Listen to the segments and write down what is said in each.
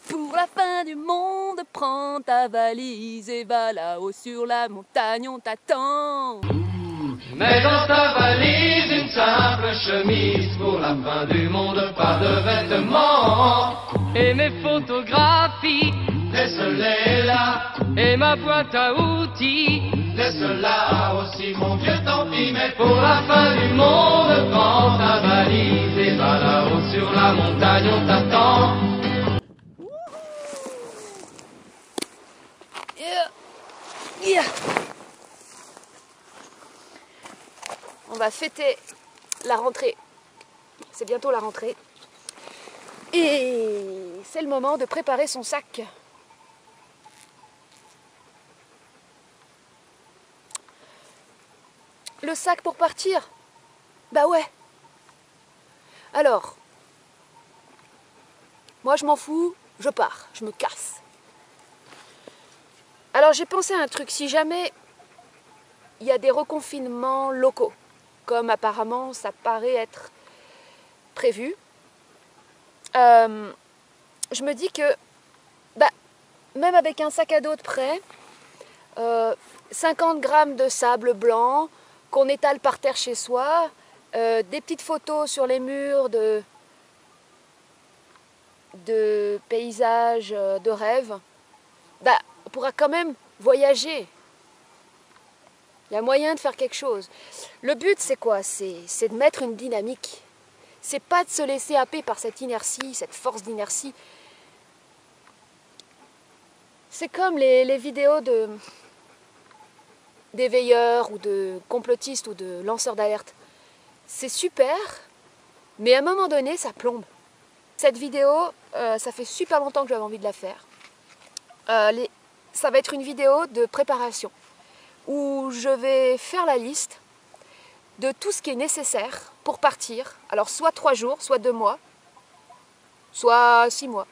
Pour la fin du monde, prends ta valise et va là-haut sur la montagne, on t'attend. Mets dans ta valise une simple chemise. Pour la fin du monde, pas de vêtements. Et mes photographies, Laisse-les là, et ma boîte à outils. laisse-la aussi, mon vieux, tant pis. Mais pour la fin du monde, prends ta valise et va là-haut sur la montagne, on t'attend. Yeah. On va fêter la rentrée. C'est bientôt la rentrée. Et c'est le moment de préparer son sac. Le sac pour partir? Bah ouais. Alors, moi je m'en fous, je pars, je me casse. Alors j'ai pensé à un truc, si jamais il y a des reconfinements locaux, comme apparemment ça paraît être prévu, je me dis que même avec un sac à dos de prêt, 50 grammes de sable blanc qu'on étale par terre chez soi, des petites photos sur les murs de paysages, de rêves, on pourra quand même voyager. Il y a moyen de faire quelque chose. Le but, c'est quoi? C'est de mettre une dynamique. C'est pas de se laisser happer par cette inertie, cette force d'inertie. C'est comme les vidéos des veilleurs ou de complotistes ou de lanceurs d'alerte. C'est super, mais à un moment donné, ça plombe. Cette vidéo, ça fait super longtemps que j'avais envie de la faire. Ça va être une vidéo de préparation où je vais faire la liste de tout ce qui est nécessaire pour partir. Alors soit 3 jours, soit 2 mois, soit 6 mois.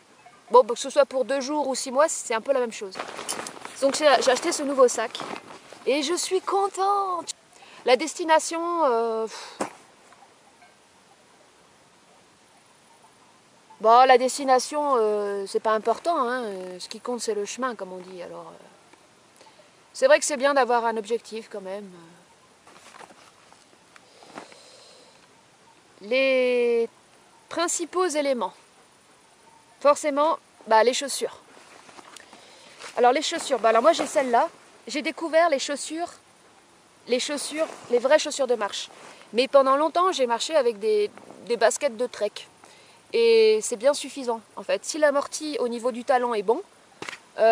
Bon, que ce soit pour 2 jours ou 6 mois, c'est un peu la même chose. Donc j'ai acheté ce nouveau sac et je suis contente. La destination... Bon, la destination, c'est pas important, hein. Ce qui compte, c'est le chemin, comme on dit. Alors, c'est vrai que c'est bien d'avoir un objectif, quand même. Les principaux éléments, forcément, les chaussures. Alors, les chaussures, alors moi, j'ai celle-là. J'ai découvert les vraies chaussures de marche. Mais pendant longtemps, j'ai marché avec des baskets de trek. Et c'est bien suffisant en fait. Si l'amorti au niveau du talon est bon, il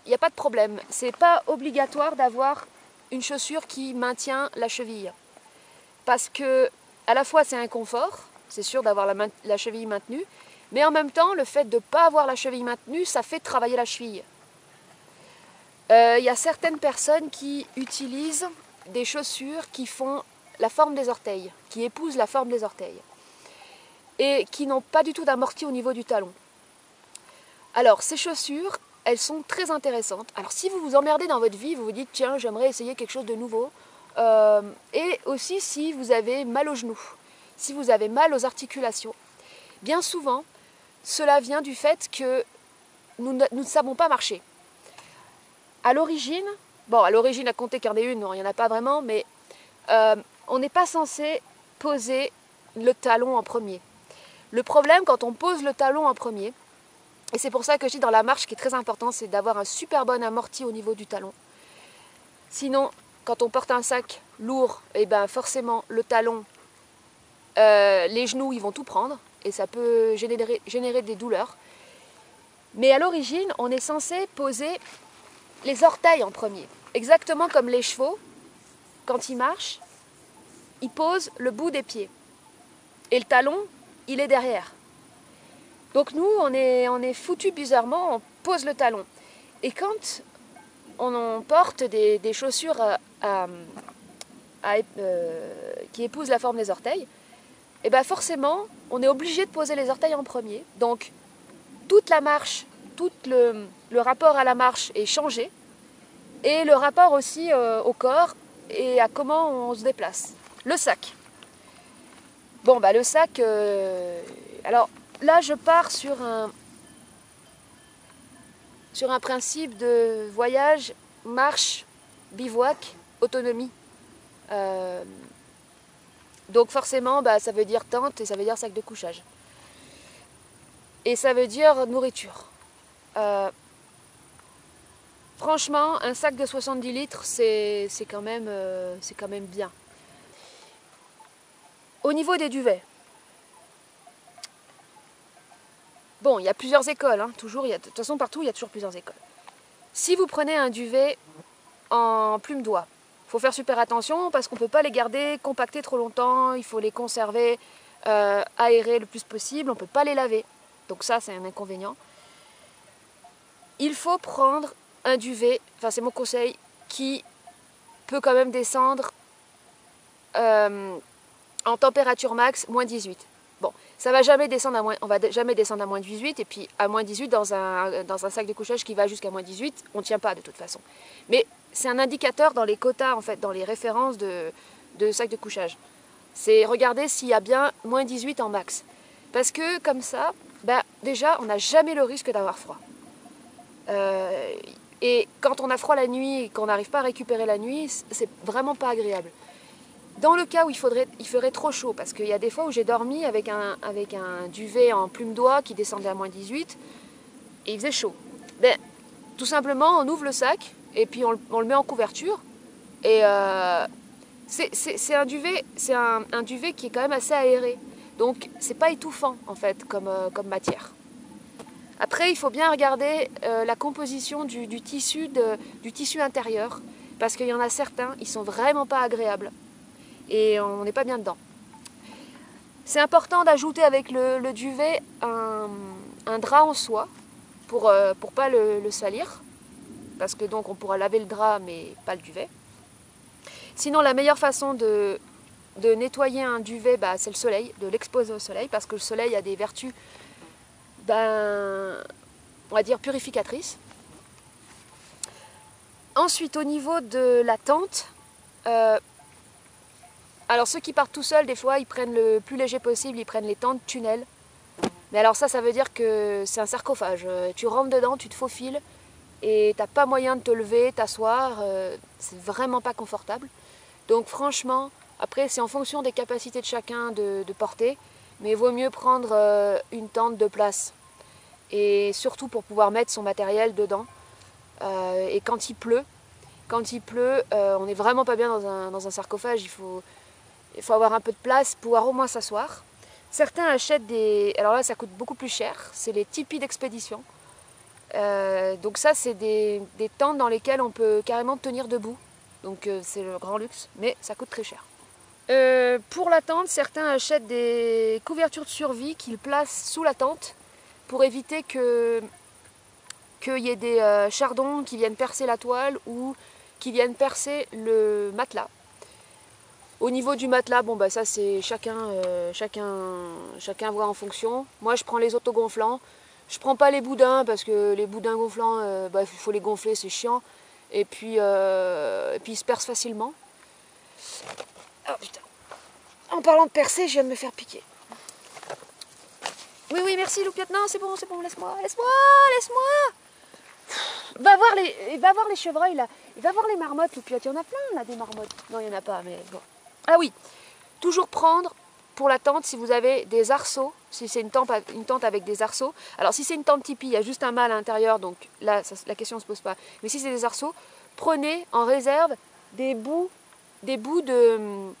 n'y a pas de problème. C'est pas obligatoire d'avoir une chaussure qui maintient la cheville. Parce que à la fois c'est un confort, c'est sûr d'avoir la cheville maintenue, mais en même temps le fait de ne pas avoir la cheville maintenue, ça fait travailler la cheville. Il y a certaines personnes qui utilisent des chaussures qui font la forme des orteils, qui épousent la forme des orteils, et qui n'ont pas du tout d'amorti au niveau du talon. Alors, ces chaussures, elles sont très intéressantes. Alors, si vous vous emmerdez dans votre vie, vous vous dites, tiens, j'aimerais essayer quelque chose de nouveau. Et aussi, si vous avez mal aux genoux, si vous avez mal aux articulations. Bien souvent, cela vient du fait que nous ne savons pas marcher. À l'origine, à compter qu'il y en ait une, non, il n'y en a pas vraiment, mais on n'est pas censé poser le talon en premier. Le problème, quand on pose le talon en premier, et c'est pour ça que je dis dans la marche, ce qui est très important, c'est d'avoir un super bon amorti au niveau du talon. Sinon, quand on porte un sac lourd, forcément, le talon, les genoux, ils vont tout prendre, et ça peut générer des douleurs. Mais à l'origine, on est censé poser les orteils en premier. Exactement comme les chevaux, quand ils marchent, ils posent le bout des pieds. Et le talon, il est derrière. Donc nous, on est foutus bizarrement, on pose le talon. Et quand on porte des chaussures qui épousent la forme des orteils, forcément, on est obligé de poser les orteils en premier. Donc toute la marche, tout le rapport à la marche est changé. Et le rapport aussi au corps et à comment on se déplace. Le sac. Bon, le sac... alors là, je pars sur un sur un principe de voyage, marche, bivouac, autonomie. Donc forcément, bah, ça veut dire tente et ça veut dire sac de couchage. Et ça veut dire nourriture. Franchement, un sac de 70 litres, c'est quand même bien. Au niveau des duvets, bon, il y a plusieurs écoles, hein, toujours, de toute façon partout il y a toujours plusieurs écoles. Si vous prenez un duvet en plume d'oie, il faut faire super attention parce qu'on ne peut pas les garder compactés trop longtemps, il faut les conserver aérés le plus possible, on ne peut pas les laver. Donc ça c'est un inconvénient. Il faut prendre un duvet, enfin c'est mon conseil, qui peut quand même descendre en température max, moins 18. Bon, ça va jamais descendre à moins, on va jamais descendre à moins 18, et puis à moins 18 dans un sac de couchage qui va jusqu'à moins 18, on ne tient pas de toute façon. Mais c'est un indicateur dans les quotas, en fait, dans les références de sac de couchage. C'est regarder s'il y a bien moins 18 en max. Parce que comme ça, bah, déjà, on n'a jamais le risque d'avoir froid. Et quand on a froid la nuit et qu'on n'arrive pas à récupérer la nuit, c'est vraiment pas agréable. Dans le cas où il ferait trop chaud, parce qu'il y a des fois où j'ai dormi avec un duvet en plume d'oie qui descendait à moins 18 et il faisait chaud. Ben, tout simplement, on ouvre le sac et puis on le met en couverture. Et c'est un duvet qui est quand même assez aéré. Donc c'est pas étouffant en fait comme matière. Après, il faut bien regarder la composition du tissu intérieur, parce qu'il y en a certains, ils sont vraiment pas agréables. Et on n'est pas bien dedans. C'est important d'ajouter avec le duvet un drap en soie pour pas le salir, parce que donc on pourra laver le drap mais pas le duvet. Sinon la meilleure façon de nettoyer un duvet, bah, c'est le soleil, de l'exposer au soleil, parce que le soleil a des vertus, on va dire, purificatrices. Ensuite, au niveau de la tente, alors ceux qui partent tout seuls, des fois, ils prennent le plus léger possible, ils prennent les tentes tunnel. Mais alors ça veut dire que c'est un sarcophage. Tu rentres dedans, tu te faufiles et t'as pas moyen de te lever, t'asseoir. C'est vraiment pas confortable. Donc franchement, après c'est en fonction des capacités de chacun de porter, mais il vaut mieux prendre une tente de place. Et surtout pour pouvoir mettre son matériel dedans. Et quand il pleut, on n'est vraiment pas bien dans un sarcophage. Il faut avoir un peu de place, pouvoir au moins s'asseoir. Certains achètent alors là, ça coûte beaucoup plus cher. C'est les tipis d'expédition. Donc ça, c'est des tentes dans lesquelles on peut carrément tenir debout. Donc c'est le grand luxe, mais ça coûte très cher. Pour la tente, certains achètent des couvertures de survie qu'ils placent sous la tente pour éviter qu'il y ait des chardons qui viennent percer la toile ou qui viennent percer le matelas. Au niveau du matelas, bon bah ça c'est chacun voit en fonction. Moi je prends les autogonflants. Je prends pas les boudins parce que les boudins gonflants, il faut les gonfler, c'est chiant. Et puis ils se percent facilement. Oh putain. En parlant de percer, je viens de me faire piquer. Oui, merci Loupiote. Non, c'est bon, laisse-moi. Va voir les chevreuils là. Va voir les marmottes, Loupiote. Il y en a plein là, des marmottes. Non, il n'y en a pas, mais bon. Ah oui, toujours prendre pour la tente si vous avez des arceaux, si c'est une tente avec des arceaux. Alors si c'est une tente tipi, il y a juste un mât à l'intérieur, donc là la question ne se pose pas. Mais si c'est des arceaux, prenez en réserve des bouts de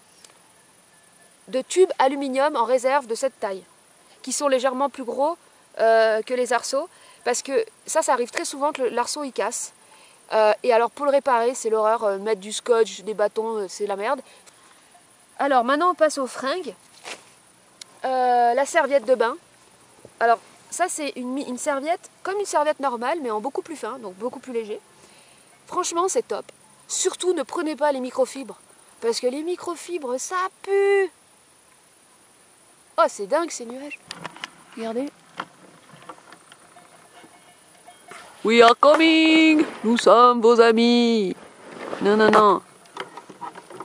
tubes aluminium en réserve de cette taille, qui sont légèrement plus gros que les arceaux, parce que ça arrive très souvent que l'arceau il casse. Et alors pour le réparer, c'est l'horreur, mettre du scotch, des bâtons, c'est la merde. Alors maintenant on passe aux fringues. La serviette de bain. Alors ça c'est une serviette, comme une serviette normale, mais en beaucoup plus fin, donc beaucoup plus léger. Franchement c'est top. Surtout ne prenez pas les microfibres, parce que les microfibres ça pue. Oh c'est dingue ces nuages. Regardez. We are coming. Nous sommes vos amis. Non.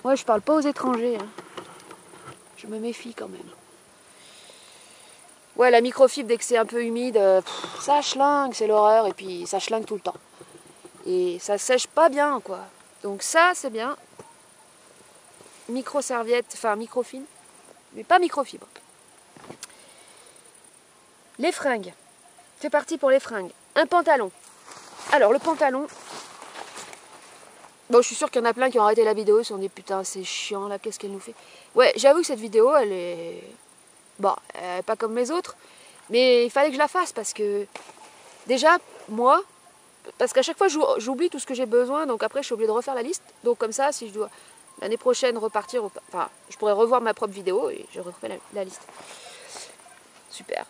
Ouais, je parle pas aux étrangers. Hein. Je me méfie quand même. Ouais, la microfibre, dès que c'est un peu humide, ça schlingue, c'est l'horreur, et puis ça schlingue tout le temps. Et ça sèche pas bien, quoi. Donc ça, c'est bien. Micro-serviette, enfin microfine, mais pas microfibre. Les fringues. C'est parti pour les fringues. Un pantalon. Alors, le pantalon... Bon, je suis sûre qu'il y en a plein qui ont arrêté la vidéo, ils se sont dit, putain, c'est chiant, là, qu'est-ce qu'elle nous fait? Ouais, j'avoue que cette vidéo, elle est... Bon, elle est pas comme les autres, mais il fallait que je la fasse, parce que... Déjà, moi... Parce qu'à chaque fois, j'oublie tout ce que j'ai besoin, donc après, je suis obligée de refaire la liste. Donc comme ça, si je dois l'année prochaine repartir, enfin, je pourrais revoir ma propre vidéo et je refais la liste. Super.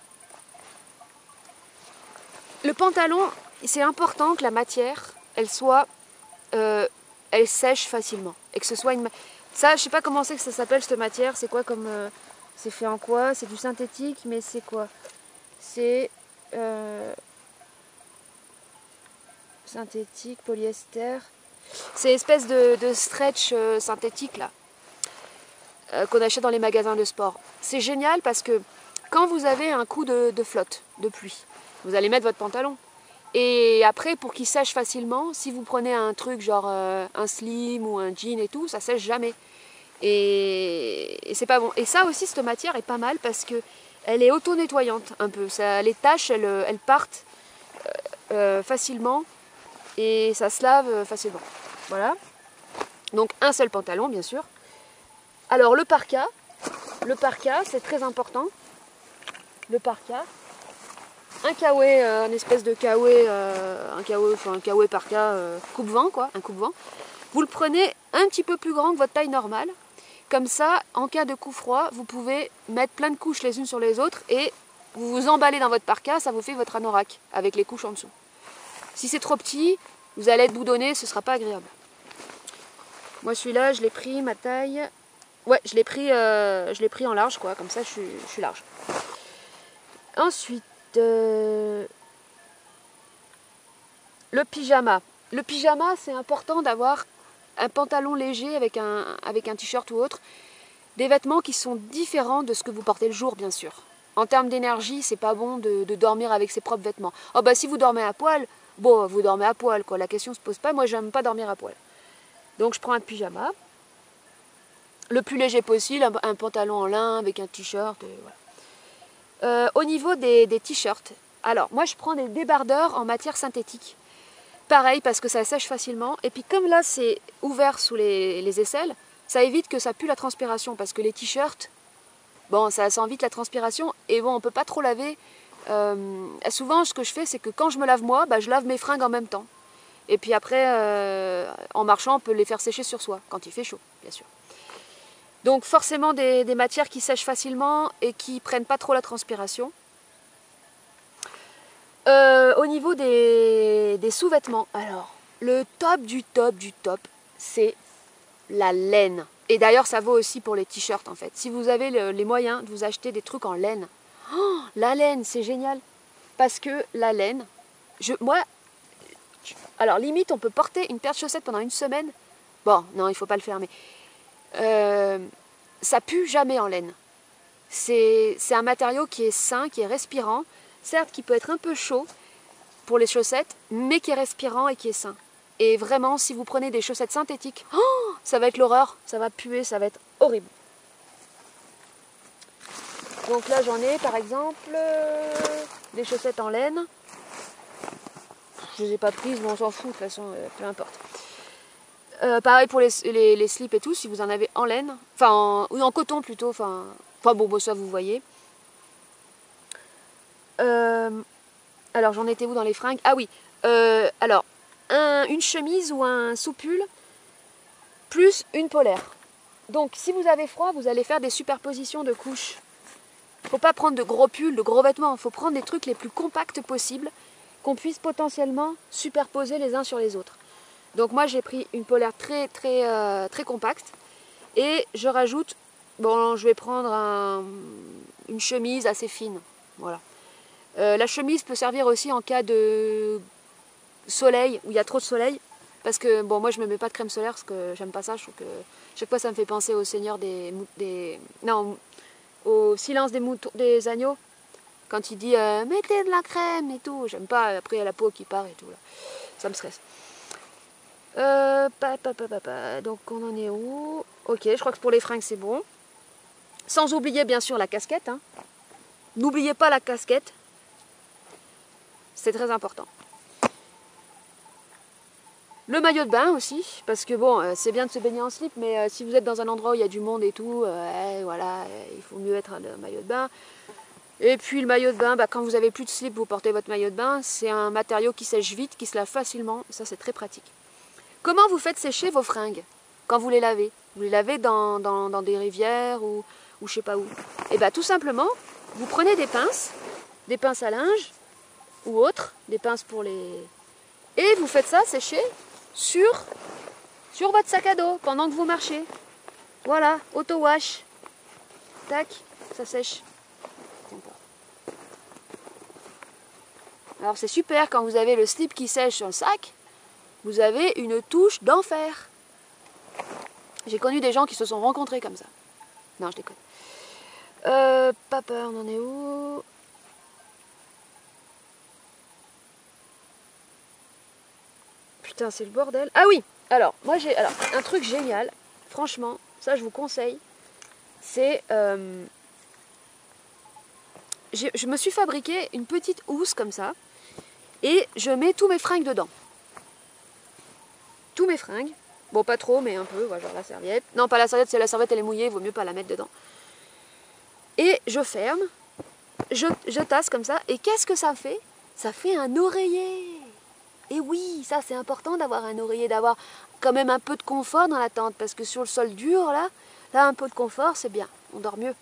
Le pantalon, c'est important que la matière, elle soit, elle sèche facilement, et que ce soit une... Ça, je sais pas comment c'est que ça s'appelle cette matière. C'est quoi comme, c'est fait en quoi? C'est du synthétique, mais c'est quoi? C'est synthétique, polyester. C'est espèce de stretch synthétique là, qu'on achète dans les magasins de sport. C'est génial parce que quand vous avez un coup de flotte, de pluie, vous allez mettre votre pantalon. Et après, pour qu'il sèche facilement, si vous prenez un truc genre un slim ou un jean et tout, ça sèche jamais. Et c'est pas bon. Et ça aussi, cette matière est pas mal parce que elle est auto-nettoyante un peu. Ça, les taches, elles partent facilement. Et ça se lave facilement. Voilà. Donc un seul pantalon, bien sûr. Alors le parka. Le parka, c'est très important. Le parka. Un kawé, une espèce de kawé, un kawé parka coupe-vent, quoi, un coupe-vent. Vous le prenez un petit peu plus grand que votre taille normale. Comme ça, en cas de coup froid, vous pouvez mettre plein de couches les unes sur les autres et vous vous emballez dans votre parka, ça vous fait votre anorak avec les couches en dessous. Si c'est trop petit, vous allez être boudonné, ce ne sera pas agréable. Moi celui-là, je l'ai pris, ma taille... Ouais, je l'ai pris en large, quoi, comme ça je suis large. Ensuite, le pyjama. Le pyjama, c'est important d'avoir un pantalon léger avec un t-shirt ou autre. Des vêtements qui sont différents de ce que vous portez le jour, bien sûr. En termes d'énergie, c'est pas bon de dormir avec ses propres vêtements. Oh bah si vous dormez à poil... Bon, vous dormez à poil, quoi. La question ne se pose pas. Moi, j'aime pas dormir à poil. Donc, je prends un pyjama. Le plus léger possible, un pantalon en lin avec un t-shirt. Voilà. Au niveau des t-shirts, alors, moi, je prends des débardeurs en matière synthétique. Pareil, parce que ça sèche facilement. Et puis, comme là, c'est ouvert sous les aisselles, ça évite que ça pue la transpiration. Parce que les t-shirts, bon, ça sent vite la transpiration. Et bon, on ne peut pas trop laver... souvent ce que je fais c'est que quand je me lave moi, bah, je lave mes fringues en même temps et puis après en marchant on peut les faire sécher sur soi quand il fait chaud bien sûr. Donc forcément des matières qui sèchent facilement et qui prennent pas trop la transpiration. Au niveau des sous-vêtements, alors le top du top du top, c'est la laine. Et d'ailleurs ça vaut aussi pour les t-shirts en fait. Si vous avez les moyens de vous acheter des trucs en laine, oh, la laine, c'est génial. Parce que la laine, alors limite, on peut porter une paire de chaussettes pendant une semaine. Bon, non, il ne faut pas le faire, mais ça pue jamais en laine. C'est un matériau qui est sain, qui est respirant. Certes, qui peut être un peu chaud pour les chaussettes, mais qui est respirant et qui est sain. Et vraiment, si vous prenez des chaussettes synthétiques, oh, ça va être l'horreur, ça va puer, ça va être horrible. Donc là j'en ai par exemple des chaussettes en laine. Je ne les ai pas prises, mais on s'en fout de toute façon, peu importe. Pareil pour les slips et tout, si vous en avez en laine, enfin ou en coton plutôt, enfin bon ça vous voyez. Alors j'en étais où dans les fringues? Ah oui, alors une chemise ou un sous-pull plus une polaire. Donc si vous avez froid, vous allez faire des superpositions de couches. Il ne faut pas prendre de gros pulls, de gros vêtements, il faut prendre des trucs les plus compacts possibles qu'on puisse potentiellement superposer les uns sur les autres. Donc moi j'ai pris une polaire très compacte et je rajoute, bon je vais prendre une chemise assez fine, voilà. La chemise peut servir aussi en cas de soleil, où il y a trop de soleil, parce que bon moi je ne me mets pas de crème solaire parce que j'aime pas ça, je trouve que chaque fois ça me fait penser au Seigneur non, au silence des agneaux. Quand il dit mettez de la crème et tout, j'aime pas, après il y a la peau qui part et tout là. Ça me stresse. Donc on en est où? Ok, je crois que pour les fringues c'est bon. Sans oublier bien sûr la casquette. Hein. N'oubliez pas la casquette. C'est très important. Le maillot de bain aussi, parce que bon, c'est bien de se baigner en slip, mais si vous êtes dans un endroit où il y a du monde et tout, voilà, il faut mieux être le maillot de bain. Et puis le maillot de bain, quand vous avez plus de slip, vous portez votre maillot de bain. C'est un matériau qui sèche vite, qui se lave facilement, ça c'est très pratique. Comment vous faites sécher vos fringues quand vous les lavez? Vous les lavez dans des rivières ou je sais pas où. Et bien tout simplement, vous prenez des pinces à linge ou autres, des pinces pour les... Et vous faites ça sécher sur votre sac à dos pendant que vous marchez. Voilà, auto-wash. Tac, ça sèche. Alors c'est super quand vous avez le slip qui sèche sur le sac, vous avez une touche d'enfer. J'ai connu des gens qui se sont rencontrés comme ça. Non, je déconne. Papa, on en est où? Putain, c'est le bordel. Ah oui, alors, moi j'ai un truc génial, franchement, ça je vous conseille, c'est... je me suis fabriqué une petite housse comme ça, et je mets tous mes fringues dedans. Tous mes fringues. Bon, pas trop, mais un peu, voilà, genre la serviette. Non, pas la serviette, si la serviette elle est mouillée, il vaut mieux pas la mettre dedans. Et je ferme, je tasse comme ça, et qu'est-ce que ça fait? Ça fait un oreiller. Et oui, ça c'est important d'avoir un oreiller, d'avoir quand même un peu de confort dans la tente, parce que sur le sol dur, là un peu de confort, c'est bien, on dort mieux.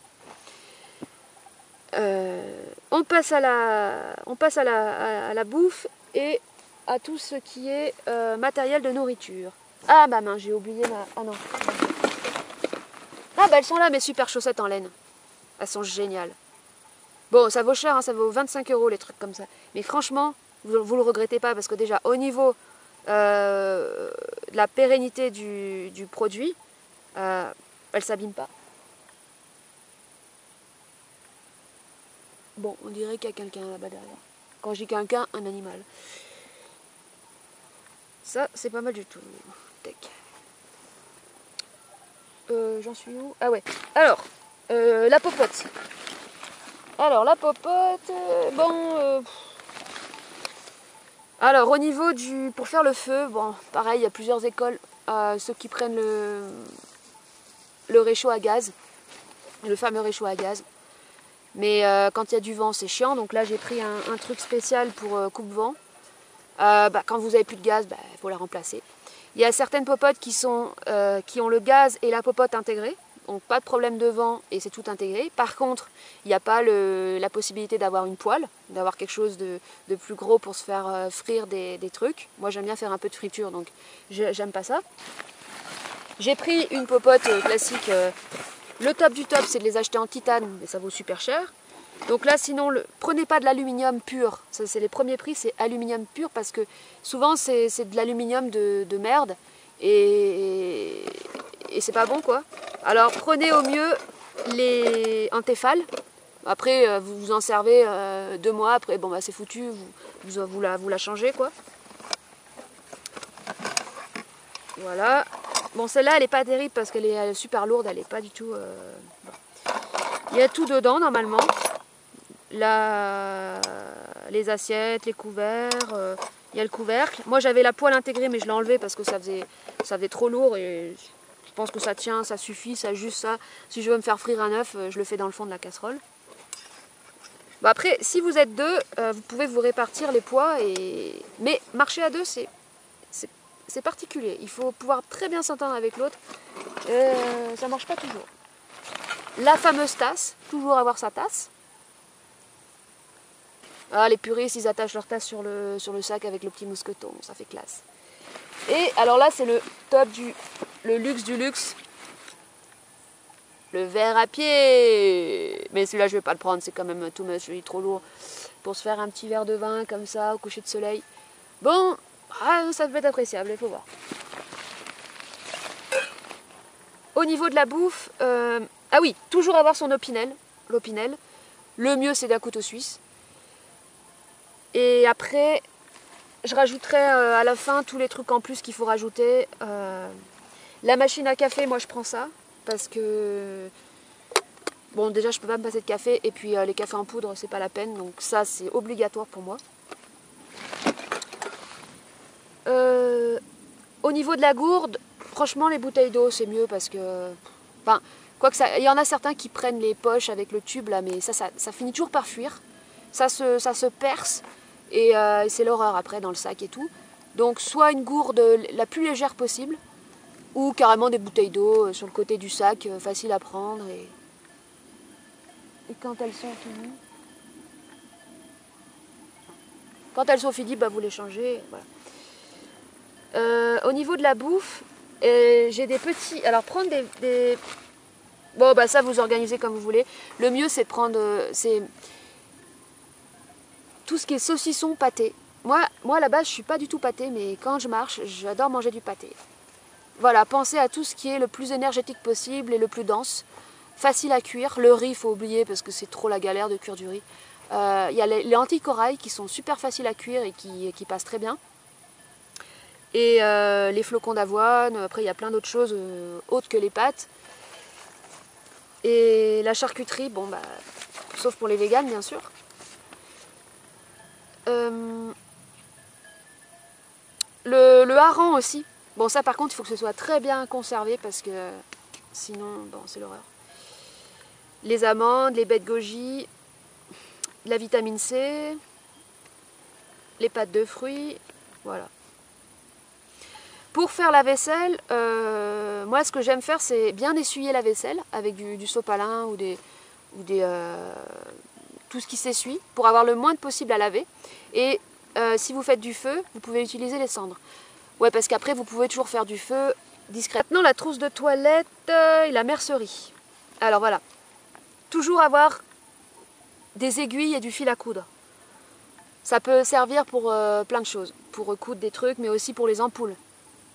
On passe à la bouffe et à tout ce qui est matériel de nourriture. Ah bah mince, j'ai oublié ma... Ah non. Ah bah elles sont là, mes super chaussettes en laine. Elles sont géniales. Bon, ça vaut cher, hein, ça vaut 25 € les trucs comme ça. Mais franchement, vous le regrettez pas parce que déjà au niveau de la pérennité du produit, elles ne s'abîment pas. Bon, on dirait qu'il y a quelqu'un là-bas derrière. Quand je dis quelqu'un, un animal. Ça, c'est pas mal du tout. Tac. J'en suis où? Ah ouais. Alors, la popote. Alors, la popote, alors, au niveau pour faire le feu, bon, pareil, il y a plusieurs écoles. Ceux qui prennent le réchaud à gaz, le fameux réchaud à gaz. Mais quand il y a du vent, c'est chiant. Donc là, j'ai pris un truc spécial pour coupe-vent. Quand vous n'avez plus de gaz, il faut la remplacer. Il y a certaines popotes qui ont le gaz et la popote intégrée. Donc pas de problème de vent et c'est tout intégré. Par contre, il n'y a pas la possibilité d'avoir une poêle, d'avoir quelque chose de plus gros pour se faire frire des trucs. Moi, j'aime bien faire un peu de friture, donc j'aime pas ça. J'ai pris une popote classique. Le top du top, c'est de les acheter en titane, mais ça vaut super cher. Donc là, sinon, prenez pas de l'aluminium pur. Ça, c'est les premiers prix, c'est aluminium pur parce que souvent, c'est de l'aluminium de merde et c'est pas bon, quoi. Alors, prenez au mieux en Tefal. Après, vous vous en servez 2 mois. Après, bon, c'est foutu, vous la changez, quoi. Voilà. Bon, celle-là, elle n'est pas terrible parce qu'elle est super lourde, elle n'est pas du tout... Bon. Il y a tout dedans, normalement. Les assiettes, les couverts, il y a le couvercle. Moi, j'avais la poêle intégrée, mais je l'ai enlevée parce que ça faisait trop lourd et je pense que ça tient, ça suffit, ça juste ça. Si je veux me faire frire un œuf, je le fais dans le fond de la casserole. Bon, après, si vous êtes deux, vous pouvez vous répartir les poids, mais marcher à deux, c'est particulier. Il faut pouvoir très bien s'entendre avec l'autre. Ça ne marche pas toujours. La fameuse tasse, toujours avoir sa tasse. Ah, les puristes, ils attachent leur tasse sur le sac avec le petit mousqueton, ça fait classe. Et alors là, c'est le top le luxe du luxe. Le verre à pied. Mais celui-là, je ne vais pas le prendre, c'est quand même too much, il est trop lourd. Pour se faire un petit verre de vin comme ça, au coucher de soleil. Bon, ça peut être appréciable, il faut voir. Au niveau de la bouffe, ah oui, toujours avoir son opinel. L'opinel. Le mieux, c'est d'un couteau suisse. Et après, je rajouterai à la fin tous les trucs en plus qu'il faut rajouter. La machine à café, moi je prends ça parce que bon, déjà je peux pas me passer de café et puis les cafés en poudre c'est pas la peine, donc ça c'est obligatoire pour moi. Au niveau de la gourde, franchement les bouteilles d'eau c'est mieux parce que, enfin, quoique ça, il y en a certains qui prennent les poches avec le tube là, mais ça finit toujours par fuir, ça se perce et c'est l'horreur après dans le sac et tout. Donc soit une gourde la plus légère possible, ou carrément des bouteilles d'eau sur le côté du sac, facile à prendre. Et quand elles sont finies, bah, vous les changez. Voilà. Au niveau de la bouffe, j'ai des petits... Alors prendre des... Bon, bah ça vous organisez comme vous voulez. Le mieux c'est de prendre... tout ce qui est saucisson, pâté. Moi à la base je suis pas du tout pâté, mais quand je marche, j'adore manger du pâté. Voilà, pensez à tout ce qui est le plus énergétique possible et le plus dense, facile à cuire. Le riz, il faut oublier parce que c'est trop la galère de cuire du riz. Il y a les lentilles corail qui sont super faciles à cuire et qui passent très bien. Et les flocons d'avoine, après il y a plein d'autres choses autres que les pâtes. Et la charcuterie, bon bah, sauf pour les véganes bien sûr. Le hareng aussi. Bon, ça par contre, il faut que ce soit très bien conservé parce que sinon, bon, c'est l'horreur. Les amandes, les baies de goji, la vitamine C, les pâtes de fruits, voilà. Pour faire la vaisselle, moi ce que j'aime faire, c'est bien essuyer la vaisselle avec du sopalin ou tout ce qui s'essuie pour avoir le moins possible à laver. Et si vous faites du feu, vous pouvez utiliser les cendres. Ouais, parce qu'après, vous pouvez toujours faire du feu discrètement. Maintenant, la trousse de toilette et la mercerie. Alors voilà, toujours avoir des aiguilles et du fil à coudre. Ça peut servir pour plein de choses. Pour coudre des trucs, mais aussi pour les ampoules.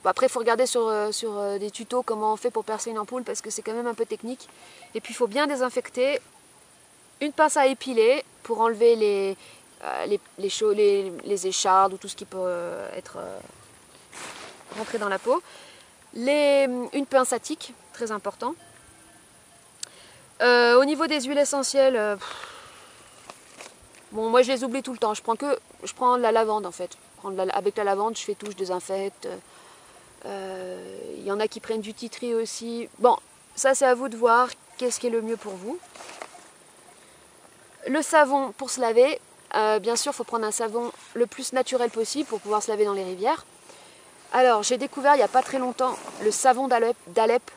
Bon, après, il faut regarder sur des tutos comment on fait pour percer une ampoule, parce que c'est quand même un peu technique. Et puis, il faut bien désinfecter. Une pince à épiler pour enlever les échardes ou tout ce qui peut être... rentrer dans la peau. Une pince à tique, très important. Au niveau des huiles essentielles, bon, moi je les oublie tout le temps. Je prends de la lavande en fait. Avec la lavande, je fais tout, je désinfecte. Il y en a qui prennent du tea tree aussi. Bon, ça c'est à vous de voir qu'est-ce qui est le mieux pour vous. Le savon pour se laver, bien sûr, il faut prendre un savon le plus naturel possible pour pouvoir se laver dans les rivières. Alors, j'ai découvert il n'y a pas très longtemps le savon d'Alep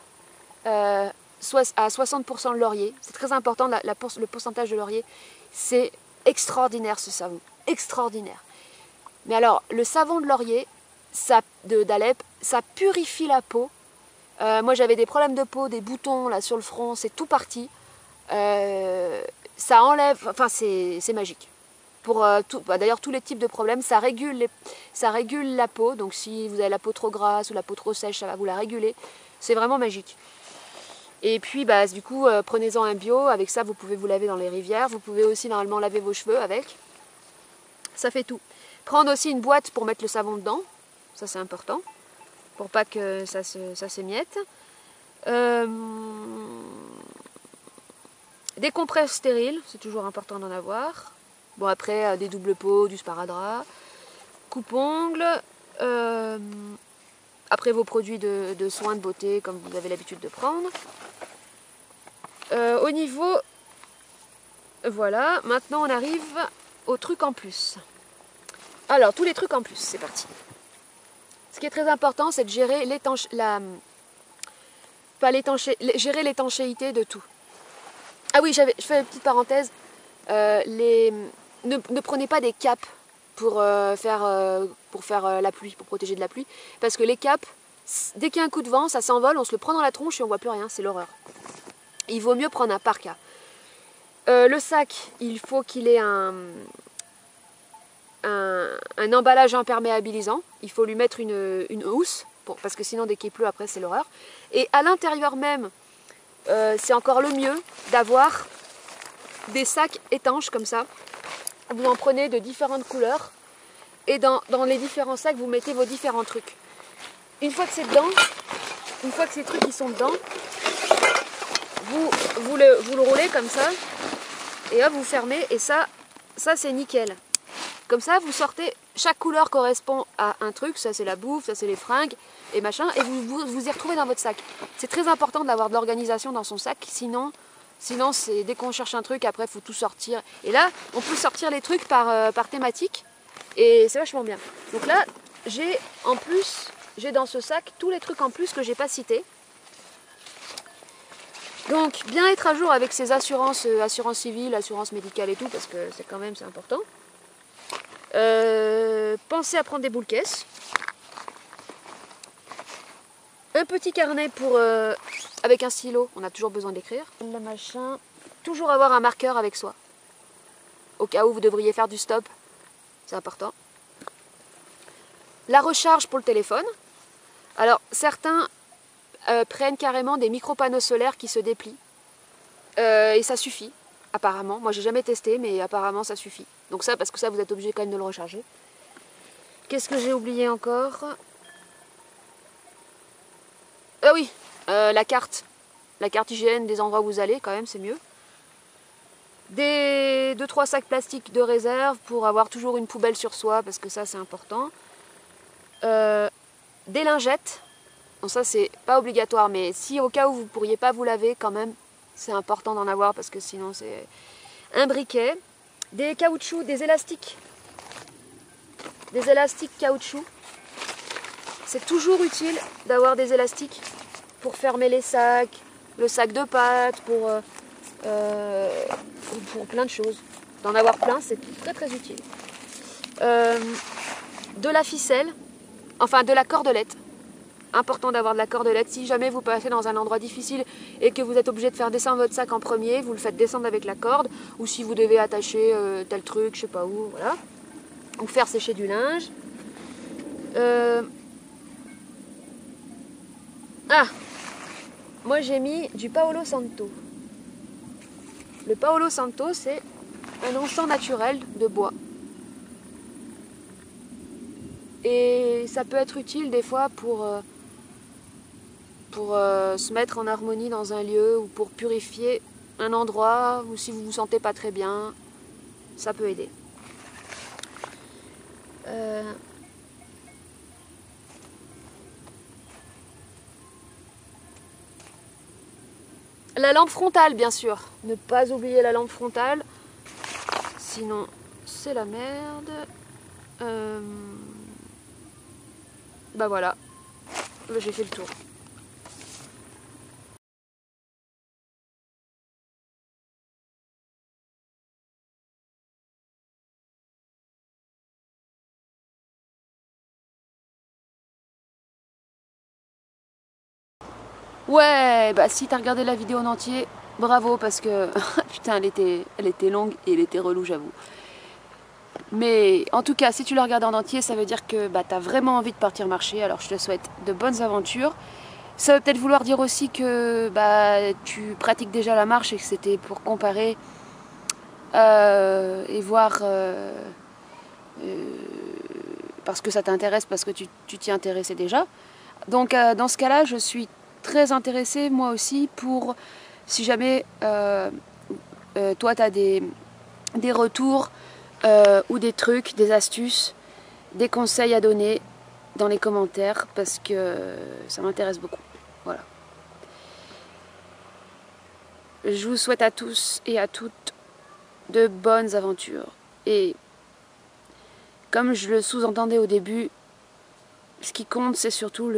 à 60% de laurier. C'est très important, le pourcentage de laurier. C'est extraordinaire ce savon, extraordinaire. Mais alors, le savon de laurier d'Alep, ça purifie la peau. Moi, j'avais des problèmes de peau, des boutons là sur le front, c'est tout parti. Ça enlève, enfin c'est magique. Pour d'ailleurs tous les types de problèmes, ça régule la peau. Donc si vous avez la peau trop grasse ou la peau trop sèche, ça va vous la réguler. C'est vraiment magique. Et puis bah, du coup, prenez-en un bio. Avec ça, vous pouvez vous laver dans les rivières. Vous pouvez aussi normalement laver vos cheveux avec. Ça fait tout. Prendre aussi une boîte pour mettre le savon dedans. Ça c'est important. Pour pas que ça s'émiette. Des compresses stériles, c'est toujours important d'en avoir. Bon, après, des doubles pots, du sparadrap, coupe-ongles. Après, vos produits de soins de beauté, comme vous avez l'habitude de prendre. Au niveau... Voilà, maintenant on arrive aux trucs en plus. Alors, tous les trucs en plus, c'est parti. Ce qui est très important, c'est de gérer gérer l'étanchéité de tout. Ah oui, je fais une petite parenthèse. Ne prenez pas des capes pour faire la pluie, pour protéger de la pluie. Parce que les capes, dès qu'il y a un coup de vent, ça s'envole, on se le prend dans la tronche et on ne voit plus rien, c'est l'horreur. Il vaut mieux prendre un parka. Le sac, il faut qu'il ait un emballage imperméabilisant. Il faut lui mettre une housse, parce que sinon dès qu'il pleut après c'est l'horreur. Et à l'intérieur même, c'est encore le mieux d'avoir des sacs étanches comme ça. Vous en prenez de différentes couleurs. Et dans les différents sacs, vous mettez vos différents trucs. Une fois que c'est dedans, une fois que ces trucs ils sont dedans, vous le roulez comme ça. Et hop, vous fermez. Et ça c'est nickel. Comme ça, vous sortez, chaque couleur correspond à un truc. Ça c'est la bouffe, ça c'est les fringues et machin. Et vous y retrouvez dans votre sac. C'est très important d'avoir de l'organisation dans son sac. Sinon c'est dès qu'on cherche un truc, après il faut tout sortir. Et là, on peut sortir les trucs par thématique. Et c'est vachement bien. Donc là, j'ai dans ce sac tous les trucs en plus que j'ai pas cités. Donc bien être à jour avec ses assurances, assurance civile, assurance médicale et tout, parce que c'est important. Pensez à prendre des boules caisses. Un petit carnet avec un stylo, on a toujours besoin d'écrire. Le machin. Toujours avoir un marqueur avec soi. Au cas où vous devriez faire du stop. C'est important. La recharge pour le téléphone. Alors, certains prennent carrément des micro-panneaux solaires qui se déplient. Et ça suffit, apparemment. Moi, j'ai jamais testé, mais apparemment, ça suffit. Donc ça, parce que ça, vous êtes obligé quand même de le recharger. Qu'est-ce que j'ai oublié encore? Ah oui, la carte. La carte hygiène des endroits où vous allez, quand même, c'est mieux. 2-3 sacs plastiques de réserve pour avoir toujours une poubelle sur soi, parce que ça c'est important. Des lingettes, bon ça c'est pas obligatoire, mais si au cas où vous pourriez pas vous laver quand même, c'est important d'en avoir parce que sinon c'est un briquet. Des caoutchoucs, des élastiques caoutchouc. C'est toujours utile d'avoir des élastiques pour fermer les sacs, le sac de pâtes, pour plein de choses. D'en avoir plein, c'est très très utile. De la ficelle, enfin de la cordelette. Important d'avoir de la cordelette. Si jamais vous passez dans un endroit difficile et que vous êtes obligé de faire descendre votre sac en premier, vous le faites descendre avec la corde. Ou si vous devez attacher tel truc, je sais pas où, voilà. Ou faire sécher du linge. Moi j'ai mis du Paolo Santo. Le Paolo Santo, c'est un encens naturel de bois. Et ça peut être utile des fois pour se mettre en harmonie dans un lieu ou pour purifier un endroit ou si vous vous sentez pas très bien, ça peut aider. La lampe frontale, bien sûr. Ne pas oublier la lampe frontale. Sinon, c'est la merde. Bah voilà. J'ai fait le tour. Ouais, bah si t'as regardé la vidéo en entier, bravo parce que putain elle était longue et elle était relou, j'avoue. Mais en tout cas, si tu l'as regardé en entier, ça veut dire que bah, t'as vraiment envie de partir marcher. Alors je te souhaite de bonnes aventures. Ça veut peut-être vouloir dire aussi que bah, tu pratiques déjà la marche et que c'était pour comparer et voir parce que ça t'intéresse, parce que tu t'y intéressais déjà. Donc dans ce cas-là, je suis très intéressée moi aussi pour si jamais toi tu as des retours ou des trucs, des astuces, des conseils à donner dans les commentaires parce que ça m'intéresse beaucoup. Voilà. Je vous souhaite à tous et à toutes de bonnes aventures. Et comme je le sous-entendais au début, ce qui compte c'est surtout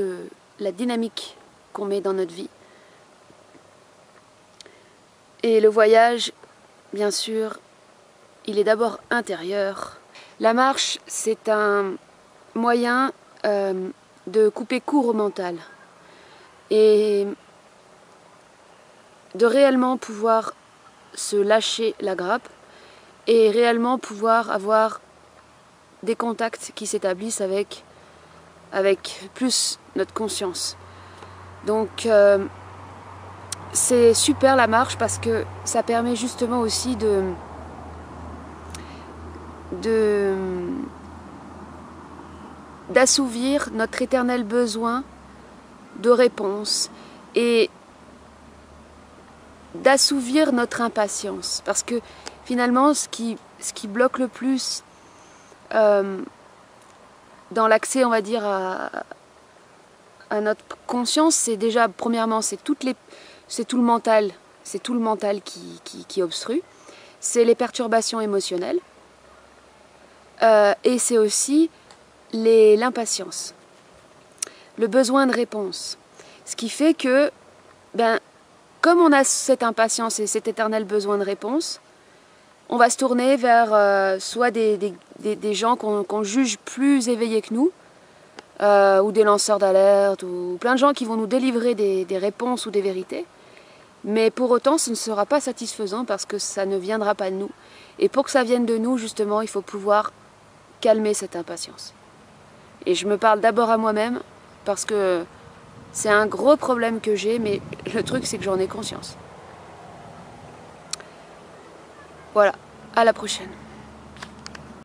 la dynamique qu'on met dans notre vie. Et le voyage, bien sûr, il est d'abord intérieur. La marche, c'est un moyen de couper court au mental et de réellement pouvoir se lâcher la grappe et réellement pouvoir avoir des contacts qui s'établissent avec plus notre conscience. Donc c'est super la marche parce que ça permet justement aussi d'assouvir notre éternel besoin de réponse et d'assouvir notre impatience. Parce que finalement, ce qui bloque le plus dans l'accès, on va dire, à notre conscience, c'est déjà, premièrement, c'est tout le mental, qui obstrue, c'est les perturbations émotionnelles, et c'est aussi l'impatience, le besoin de réponse. Ce qui fait que, comme on a cette impatience et cet éternel besoin de réponse, on va se tourner vers soit des gens qu'on juge plus éveillés que nous, ou des lanceurs d'alerte, ou plein de gens qui vont nous délivrer des réponses ou des vérités. Mais pour autant, ce ne sera pas satisfaisant parce que ça ne viendra pas de nous. Et pour que ça vienne de nous, justement, il faut pouvoir calmer cette impatience. Et je me parle d'abord à moi-même parce que c'est un gros problème que j'ai, mais le truc, c'est que j'en ai conscience. Voilà, à la prochaine.